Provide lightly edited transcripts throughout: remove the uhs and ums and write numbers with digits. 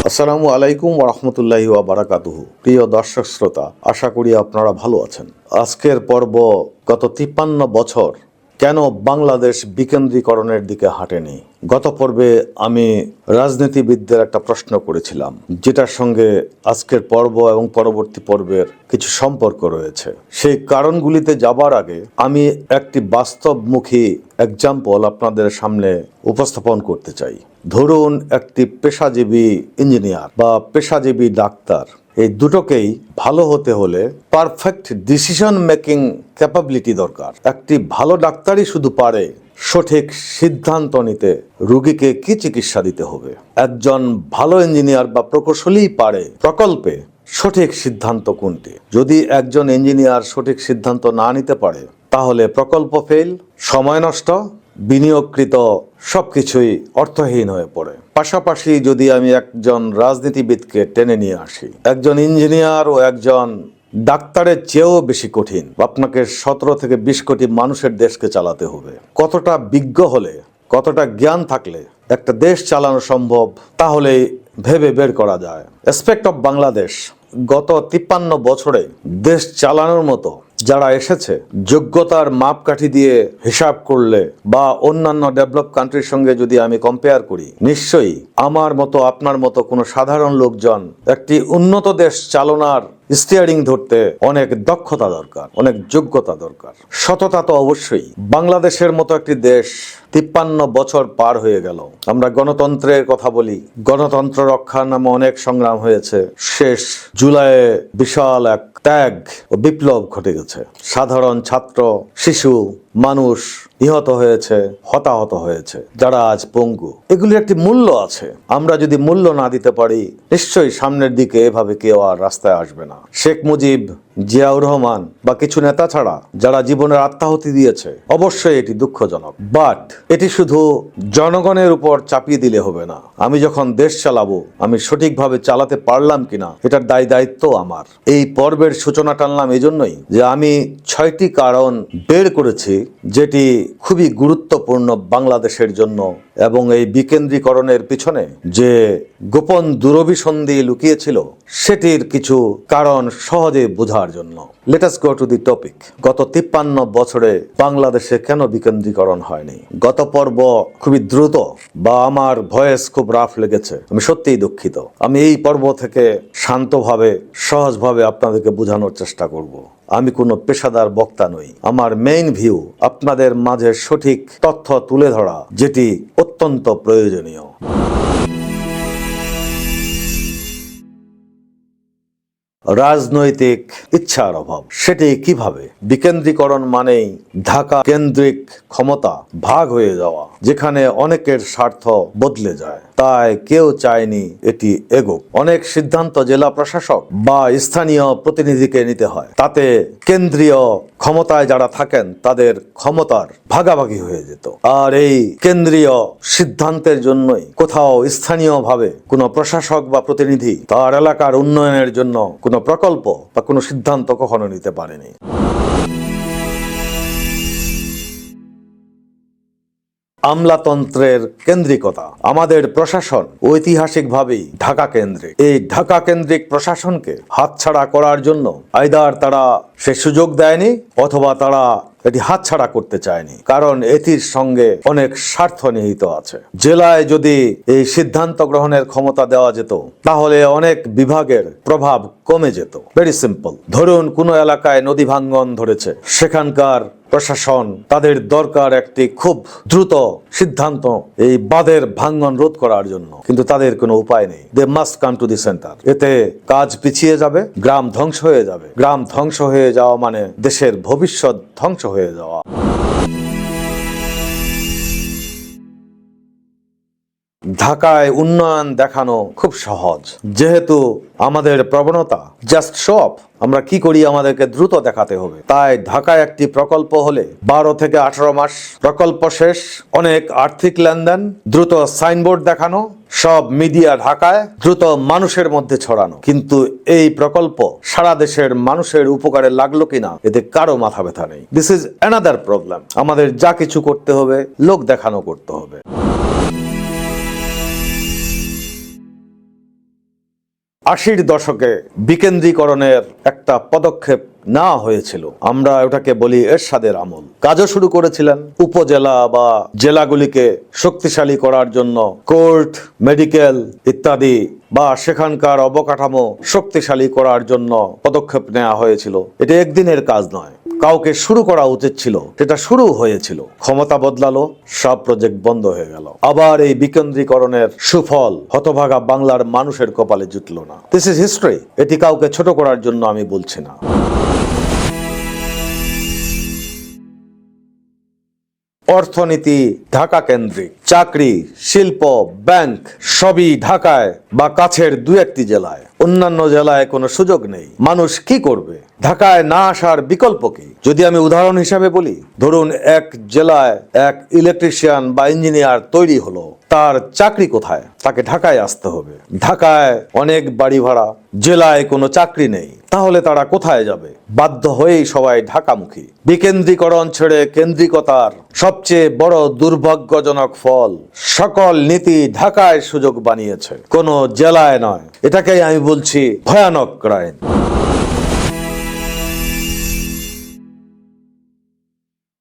আসসালামু আলাইকুম ওয়া রাহমাতুল্লাহি ওয়া বারাকাতুহু। প্রিয় দর্শক শ্রোতা, আশা করি আপনারা ভালো আছেন। আজকের পর্ব গত 53 বছর কেন বাংলাদেশ বিকেন্দ্রীকরণের দিকে হাঁটেনি। গত পর্বে আমি রাজনীতিবিদদের একটা প্রশ্ন করেছিলাম, যেটার সঙ্গে আজকের পর্ব এবং পরবর্তী পর্বের কিছু সম্পর্ক রয়েছে। সেই কারণগুলিতে যাবার আগে আমি একটি বাস্তবমুখী এক্সাম্পল আপনাদের সামনে উপস্থাপন করতে চাই। ধরুন, একটি পেশাজীবী ইঞ্জিনিয়ার বা পেশাজীবী ডাক্তার, এই দুটোকেই ভালো হতে হলে পারফেক্ট ডিসিশন মেকিং ক্যাপাবিলিটি দরকার। একটি ভালো ডাক্তারই শুধু পারে সঠিক সিদ্ধান্ত নিতে রোগীকে কি চিকিৎসা দিতে হবে। একজন ভালো ইঞ্জিনিয়ার বা প্রকৌশলী পারে প্রকল্পে সঠিক সিদ্ধান্ত কোনটি। যদি একজন ইঞ্জিনিয়ার সঠিক সিদ্ধান্ত না নিতে পারে, তাহলে প্রকল্প ফেল, সময় নষ্ট, বিনিয়োগকৃত সবকিছুই অর্থহীন হয়ে পড়ে। পাশাপাশি যদি আমি একজন রাজনীতিবিদকে টেনে নিয়ে আসি, একজন ইঞ্জিনিয়ার ও একজন ডাক্তারের চেয়েও বেশি কঠিন। আপনাকে 17 থেকে 20 কোটি মানুষের দেশকে চালাতে হবে। কতটা বিজ্ঞ হলে, কতটা জ্ঞান থাকলে একটা দেশ চালানো সম্ভব, তাহলে ভেবে বের করা যায়। অ্যাসপেক্ট অফ বাংলাদেশ, গত 53 বছরে দেশ চালানোর মতো যারা এসেছে, যোগ্যতার মাপকাঠি দিয়ে হিসাব করলে বা অন্যান্য ডেভেলপ কান্ট্রির সঙ্গে যদি আমি কম্পেয়ার করি, নিশ্চয়ই আমার মতো আপনার মতো কোনো সাধারণ লোকজন একটি উন্নত দেশ চালনার স্টিয়ারিং ধরতে অনেক দক্ষতা দরকার, অনেক যোগ্যতা দরকার, সততা তো অবশ্যই। বাংলাদেশের মতো একটি দেশ 53 বছর পার হয়ে গেল। আমরা গণতন্ত্রের কথা বলি, গণতন্ত্র রক্ষার নামে অনেক সংগ্রাম হয়েছে। শেষ জুলাইয়ে বিশাল এক ত্যাগ ও বিপ্লব ঘটে গেছে। সাধারণ ছাত্র, শিশু, মানুষ নিহত হয়েছে, হতাহত হয়েছে, যারা আজ পঙ্গু। এগুলির একটি মূল্য আছে। আমরা যদি মূল্য না দিতে পারি, নিশ্চয়ই সামনের দিকে এভাবে কেউ আর রাস্তায় আসবে না। শেখ মুজিব, জিয়াউর রহমান বা কিছু নেতা ছাড়া যারা জীবনের আত্মাহুতি দিয়েছে, অবশ্যই এটি দুঃখজনক। বাট এটি শুধু জনগণের উপর চাপিয়ে দিলে হবে না। আমি যখন দেশ চালাবো, আমি সঠিকভাবে চালাতে পারলাম কিনা, এটার দায়িত্ব আমার। এই পর্বের সূচনা টানলাম এই জন্যই যে আমি 6টি কারণ বের করেছি যেটি খুবই গুরুত্বপূর্ণ বাংলাদেশের জন্য, এবং এই বিকেন্দ্রীকরণের পিছনে যে গোপন দুরভিসন্ধি লুকিয়েছিল, সেটির কিছু কারণ সহজে বোঝার জন্য। Let us go to the topic. গত 53 বছরে বাংলাদেশে কেন বিকেন্দ্রীকরণ হয়নি? গত পর্ব খুবই দ্রুত বা আমার ভয়েস খুব রাফ লেগেছে, আমি সত্যিই দুঃখিত। আমি এই পর্ব থেকে শান্তভাবে, সহজভাবে আপনাদেরকে বোঝানোর চেষ্টা করব। আমি কোনো পেশাদার বক্তা নই। আমার মেইন ভিউ আপনাদের মাঝে সঠিক তথ্য তুলে ধরা, যেটি অত্যন্ত প্রয়োজনীয়। রাজনৈতিক ইচ্ছার অভাব। সেটি কিভাবে? বিকেন্দ্রীকরণ মানেই ঢাকা কেন্দ্রিক ক্ষমতা ভাগ হয়ে যাওয়া, যেখানে অনেকের স্বার্থ বদলে যায়। তাই কেউ চায়নি এটি এগোক। অনেক সিদ্ধান্ত জেলা প্রশাসক বা স্থানীয় প্রতিনিধিকে নিতে হয়। তাতে কেন্দ্রীয় ক্ষমতায় যারা থাকেন তাদের ক্ষমতার ভাগাভাগি হয়ে যেত। আর এই কেন্দ্রীয় সিদ্ধান্তের জন্যই কোথাও স্থানীয়ভাবে কোনো প্রশাসক বা প্রতিনিধি তার এলাকার উন্নয়নের জন্য কোনো প্রকল্প বা কোনো সিদ্ধান্ত কখনো নিতে পারেনি। আমলাতন্ত্রের কেন্দ্রিকতা। আমাদের প্রশাসন ঐতিহাসিকভাবেই ঢাকা কেন্দ্রিক। এই ঢাকা কেন্দ্রিক প্রশাসনকে হাতছাড়া করার জন্য আইদার তারা সে সুযোগ দেয়নি, অথবা তারা এটি হাতছাড়া করতে চায়নি, কারণ এটির সঙ্গে অনেক স্বার্থ নিহিত আছে। জেলায় যদি এই সিদ্ধান্ত গ্রহণের ক্ষমতা দেওয়া যেত, তাহলে অনেক বিভাগের প্রভাব কমে যেত। Very simple. ধরুন, কোনো এলাকায় নদী ভাঙ্গন ধরেছে, সেখানকার প্রশাসন, তাদের দরকার একটি খুব দ্রুত সিদ্ধান্ত এই বাঁধের ভাঙ্গন রোধ করার জন্য, কিন্তু তাদের কোনো উপায় নেই। They must come to the centre. এতে কাজ পিছিয়ে যাবে, গ্রাম ধ্বংস হয়ে যাবে। গ্রাম ধ্বংস হয়ে যাওয়া মানে দেশের ভবিষ্যৎ ধ্বংস হয়ে যাওয়া। ঢাকায় উন্নয়ন দেখানো খুব সহজ, যেহেতু আমাদের প্রবণতা জাস্ট শো অফ। আমরা কি করি, আমাদেরকে দ্রুত দেখাতে হবে। তাই ঢাকায় একটি প্রকল্প হলে 12 থেকে 18 মাস প্রকল্প শেষ, অনেক আর্থিক লেনদেন, দ্রুত সাইনবোর্ড দেখানো, সব মিডিয়া ঢাকায়, দ্রুত মানুষের মধ্যে ছড়ানো। কিন্তু এই প্রকল্প সারা দেশের মানুষের উপকারে লাগলো কিনা, এতে কারো মাথা ব্যথা নেই। This is another problem. আমাদের যা কিছু করতে হবে, লোক দেখানো করতে হবে। 80-র দশকে বিকেন্দ্রীকরণের একটা পদক্ষেপ নেওয়া হয়েছিল, আমরা ওটাকে বলি এরশাদের আমল। কাজও শুরু করেছিলেন উপজেলা বা জেলাগুলিকে শক্তিশালী করার জন্য, কোর্ট, মেডিকেল ইত্যাদি বা সেখানকার অবকাঠামো শক্তিশালী করার জন্য পদক্ষেপ নেওয়া হয়েছিল। এটা একদিনের কাজ নয়, কাউকে শুরু করা উচিত ছিল, সেটা শুরু হয়েছিল। ক্ষমতা বদলালো, সব প্রজেক্ট বন্ধ হয়ে গেল। আবার এই বিকেন্দ্রীকরণের সুফল হতভাগা বাংলার মানুষের কপালে জুটল না। This is history. এটি কাউকে ছোট করার জন্য আমি বলছি না। অর্থনীতি ঢাকা কেন্দ্রিক, চাকরি, শিল্প, ব্যাংক সবই ঢাকায় বা কাছের দু একটি জেলায়। অন্যান্য জেলায় কোনো সুযোগ নেই। মানুষ কি করবে? ঢাকায় না আসার বিকল্প কি? যদি আমি উদাহরণ হিসাবে বলি, ধরুন এক জেলায় এক ইলেকট্রিশিয়ান বা ইঞ্জিনিয়ার তৈরি হলো, তার চাকরি কোথায়? তাকে ঢাকায় আসতে হবে। ঢাকায় অনেক বাড়ি ভাড়া, জেলায় কোনো চাকরি নেই, তাহলে তারা কোথায় যাবে? বাধ্য হয়েই সবাই ঢাকামুখী। বিকেন্দ্রীকরণ ছেড়ে কেন্দ্রিকতার সবচেয়ে বড় দুর্ভাগ্যজনক ফল, সকল নীতি ঢাকায় সুযোগ বানিয়েছে, কোনো জেলায় নয়। এটাকেই আমি বলছি ভয়ানক ক্রাইম।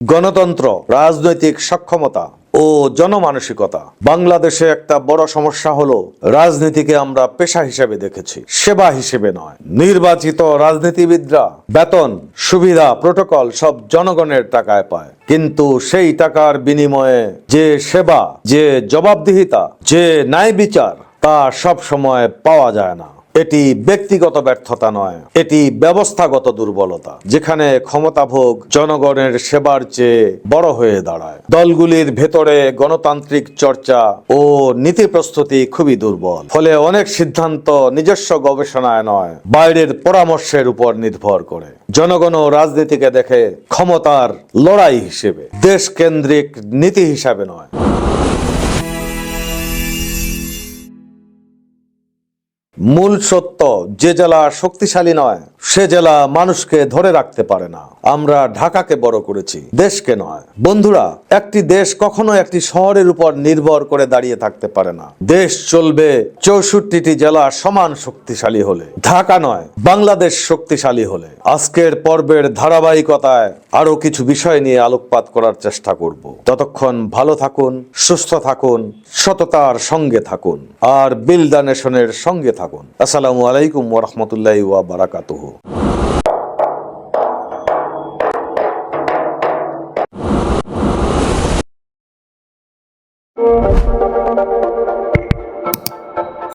গণতন্ত্র, রাজনৈতিক সক্ষমতা ও জনমানসিকতা। বাংলাদেশে একটা বড় সমস্যা হলো, রাজনীতিকে আমরা পেশা হিসেবে দেখেছি, সেবা হিসেবে নয়। নির্বাচিত রাজনীতিবিদরা বেতন, সুবিধা, প্রোটোকল সব জনগণের টাকায় পায়, কিন্তু সেই টাকার বিনিময়ে যে সেবা, যে জবাবদিহিতা, যে ন্যায় বিচার, তা সব সময় পাওয়া যায় না। এটি ব্যক্তিগত ব্যর্থতা নয়, এটি ব্যবস্থাগত দুর্বলতা, যেখানে ক্ষমতাভোগ জনগণের সেবার চেয়ে বড় হয়ে দাঁড়ায়। দলগুলির ভেতরে গণতান্ত্রিক চর্চা ও নীতি প্রস্তুতি খুবই দুর্বল। ফলে অনেক সিদ্ধান্ত নিজস্ব গবেষণায় নয়, বাইরের পরামর্শের উপর নির্ভর করে। জনগণ রাজনীতিকে দেখে ক্ষমতার লড়াই হিসেবে, দেশ কেন্দ্রিক নীতি হিসাবে নয়। মূল সত্য, যে জেলা শক্তিশালী নয় সে জেলা মানুষকে ধরে রাখতে পারে না। আমরা ঢাকাকে বড় করেছি, দেশকে নয়। বন্ধুরা, একটি দেশ কখনো একটি শহরের উপর নির্ভর করে দাঁড়িয়ে থাকতে পারে না। দেশ চলবে 64টি জেলা সমান শক্তিশালী হলে, ঢাকা নয়, বাংলাদেশ শক্তিশালী হলে। আজকের পর্বের ধারাবাহিকতায় আরো কিছু বিষয় নিয়ে আলোকপাত করার চেষ্টা করব। ততক্ষণ ভালো থাকুন, সুস্থ থাকুন, সততার সঙ্গে থাকুন, আর বিল্ড দ্য নেশনের সঙ্গে থাকুন। আসসালামু আলাইকুম ওয়া রাহমাতুল্লাহি ওয়া বারাকাতুহু।